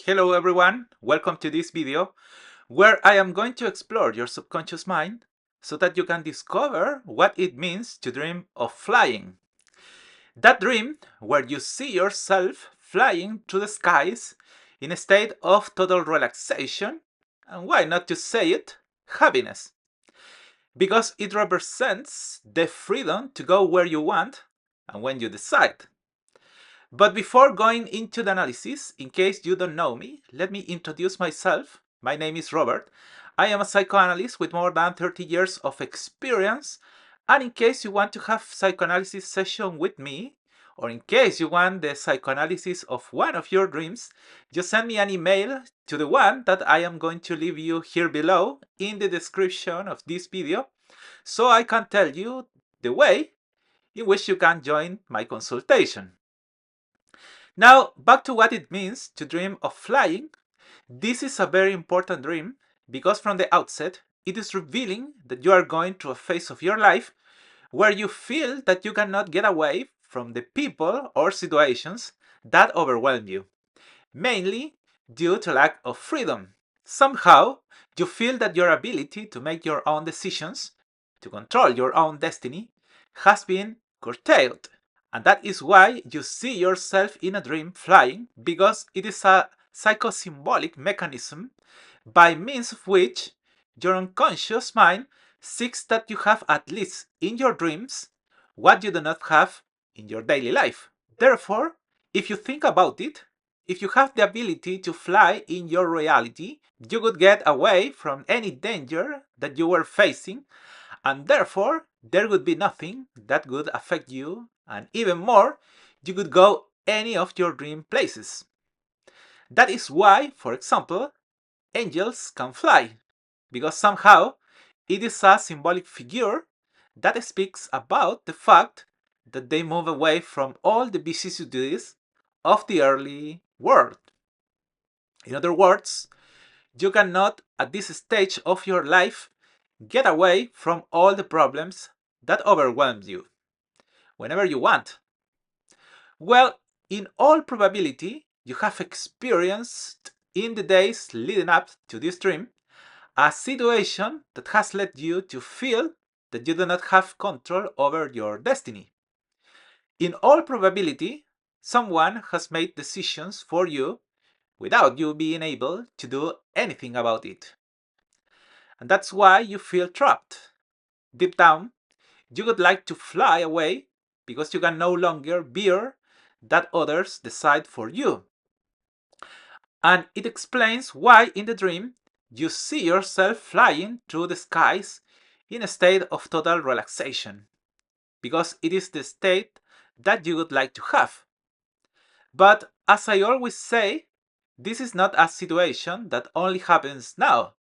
Hello everyone, welcome to this video where I am going to explore your subconscious mind so that you can discover what it means to dream of flying. That dream where you see yourself flying through the skies in a state of total relaxation, and why not to say it, happiness. Because it represents the freedom to go where you want and when you decide. But before going into the analysis, in case you don't know me, let me introduce myself. My name is Robert. I am a psychoanalyst with more than 30 years of experience. And in case you want to have psychoanalysis session with me, or in case you want the psychoanalysis of one of your dreams, just send me an email to the one that I am going to leave you here below in the description of this video, so I can tell you the way in which you can join my consultation. Now, back to what it means to dream of flying. This is a very important dream because from the outset, it is revealing that you are going through a phase of your life where you feel that you cannot get away from the people or situations that overwhelm you, mainly due to lack of freedom. Somehow, you feel that your ability to make your own decisions, to control your own destiny, has been curtailed. And that is why you see yourself in a dream flying, because it is a psychosymbolic mechanism by means of which your unconscious mind seeks that you have at least in your dreams what you do not have in your daily life. Therefore, if you think about it, if you have the ability to fly in your reality, you would get away from any danger that you were facing, and therefore there would be nothing that would affect you, and even more, you could go any of your dream places. That is why, for example, angels can fly, because somehow it is a symbolic figure that speaks about the fact that they move away from all the vicissitudes of the early world. In other words, you cannot, at this stage of your life, get away from all the problems that overwhelm you whenever you want. Well, in all probability, you have experienced in the days leading up to this dream a situation that has led you to feel that you do not have control over your destiny. In all probability, someone has made decisions for you without you being able to do anything about it. And that's why you feel trapped. Deep down, you would like to fly away because you can no longer bear that others decide for you. And it explains why in the dream you see yourself flying through the skies in a state of total relaxation, because it is the state that you would like to have. But as I always say, this is not a situation that only happens now.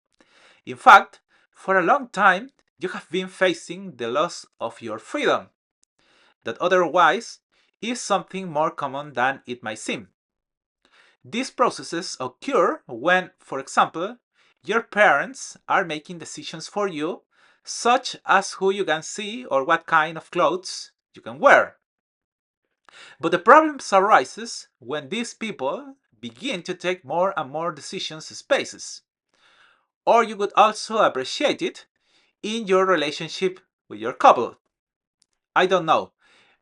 In fact, for a long time, you have been facing the loss of your freedom, that otherwise is something more common than it might seem. These processes occur when, for example, your parents are making decisions for you, such as who you can see or what kind of clothes you can wear. But the problem arises when these people begin to take more and more decisions spaces. Or you could also appreciate it in your relationship with your couple. I don't know,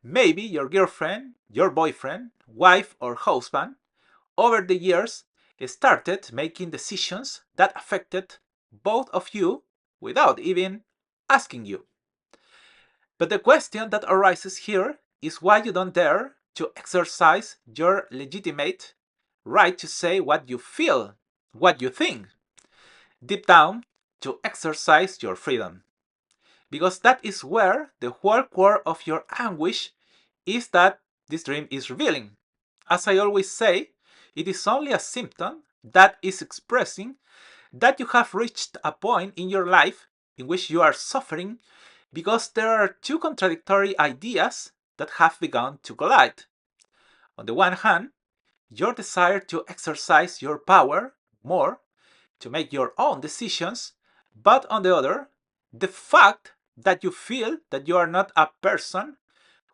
maybe your girlfriend, your boyfriend, wife or husband over the years started making decisions that affected both of you without even asking you. But the question that arises here is why you don't dare to exercise your legitimate right to say what you feel, what you think, deep down, to exercise your freedom. Because that is where the whole core of your anguish is that this dream is revealing. As I always say, it is only a symptom that is expressing that you have reached a point in your life in which you are suffering because there are two contradictory ideas that have begun to collide. On the one hand, your desire to exercise your power more, to make your own decisions, but on the other, the fact that you feel that you are not a person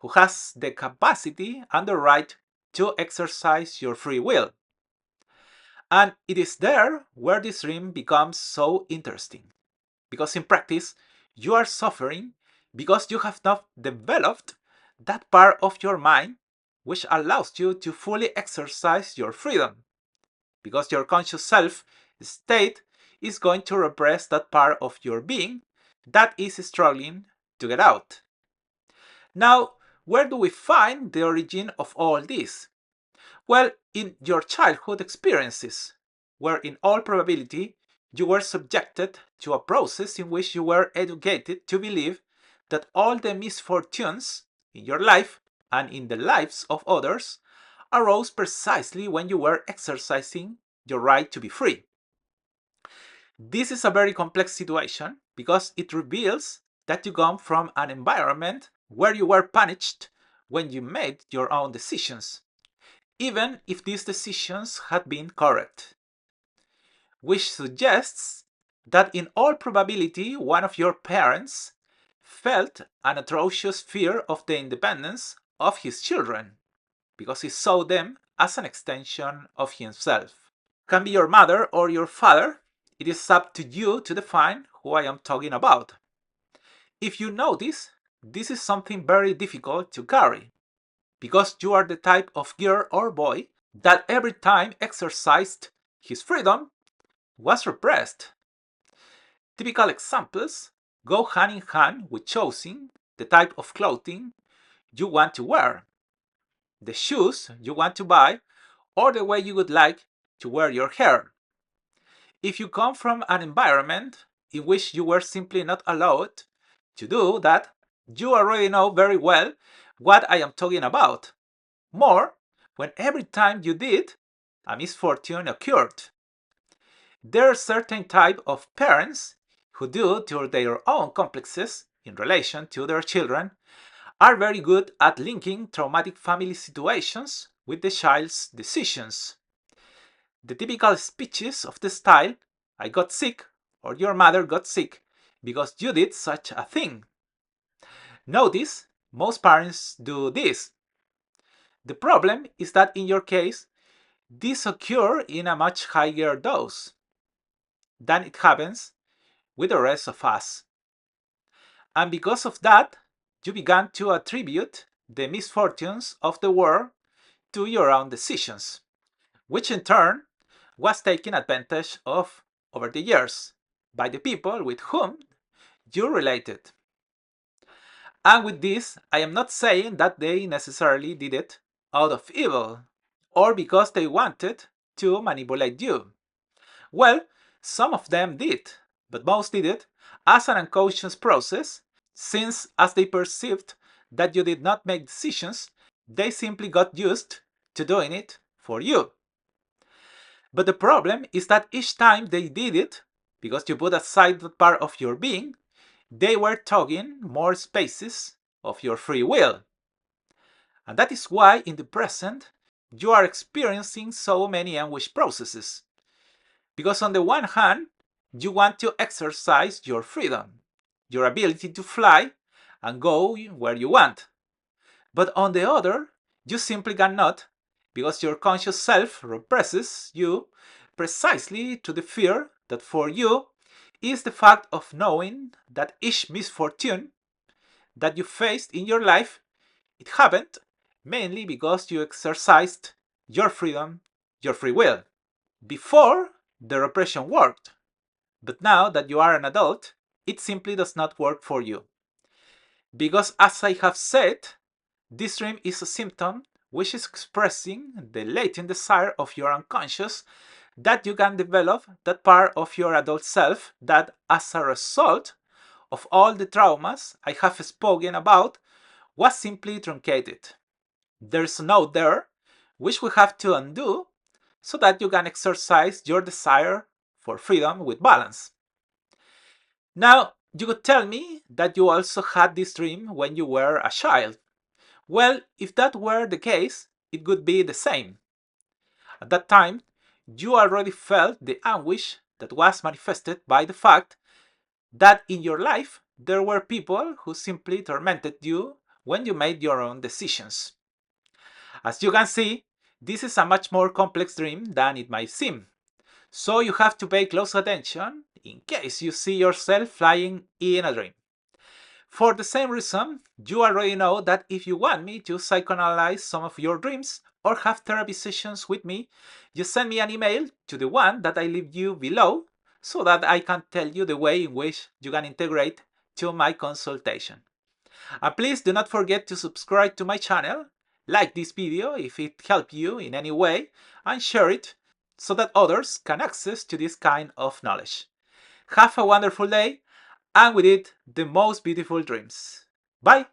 who has the capacity and the right to exercise your free will. And it is there where this dream becomes so interesting. Because in practice, you are suffering because you have not developed that part of your mind which allows you to fully exercise your freedom. Because your conscious self state is going to repress that part of your being that is struggling to get out. Now, where do we find the origin of all this? Well, in your childhood experiences, where in all probability you were subjected to a process in which you were educated to believe that all the misfortunes in your life and in the lives of others arose precisely when you were exercising your right to be free. This is a very complex situation because it reveals that you come from an environment where you were punished when you made your own decisions, even if these decisions had been correct, which suggests that in all probability one of your parents felt an atrocious fear of the independence of his children because he saw them as an extension of himself. Can be your mother or your father. It is up to you to define who I am talking about. If you notice, this is something very difficult to carry because you are the type of girl or boy that every time exercised his freedom was repressed. Typical examples go hand in hand with choosing the type of clothing you want to wear, the shoes you want to buy, or the way you would like to wear your hair. If you come from an environment in which you were simply not allowed to do that, you already know very well what I am talking about. More, when every time you did, a misfortune occurred. There are certain type of parents who, due to their own complexes in relation to their children, are very good at linking traumatic family situations with the child's decisions. The typical speeches of the style, I got sick or your mother got sick because you did such a thing. Notice, most parents do this. The problem is that in your case, this occurs in a much higher dose than it happens with the rest of us. And because of that, you began to attribute the misfortunes of the world to your own decisions, which in turn was taken advantage of over the years by the people with whom you related. And with this, I am not saying that they necessarily did it out of evil or because they wanted to manipulate you. Well, some of them did, but most did it as an unconscious process, since as they perceived that you did not make decisions, they simply got used to doing it for you. But the problem is that each time they did it, because you put aside that part of your being, they were taking more spaces of your free will. And that is why in the present, you are experiencing so many anguish processes. Because on the one hand, you want to exercise your freedom, your ability to fly and go where you want. But on the other, you simply cannot because your conscious self represses you precisely to the fear that for you is the fact of knowing that each misfortune that you faced in your life, it happened mainly because you exercised your freedom, your free will. Before, the repression worked, but now that you are an adult, it simply does not work for you. Because as I have said, this dream is a symptom which is expressing the latent desire of your unconscious that you can develop that part of your adult self that, as a result of all the traumas I have spoken about, was simply truncated. There's a note there which we have to undo so that you can exercise your desire for freedom with balance. Now, you could tell me that you also had this dream when you were a child. Well, if that were the case, it would be the same. At that time, you already felt the anguish that was manifested by the fact that in your life there were people who simply tormented you when you made your own decisions. As you can see, this is a much more complex dream than it might seem. So you have to pay close attention in case you see yourself flying in a dream. For the same reason, you already know that if you want me to psychoanalyze some of your dreams or have therapy sessions with me, you send me an email to the one that I leave you below so that I can tell you the way in which you can integrate to my consultation. And please do not forget to subscribe to my channel, like this video if it helped you in any way, and share it so that others can access to this kind of knowledge. Have a wonderful day, and with it, the most beautiful dreams. Bye!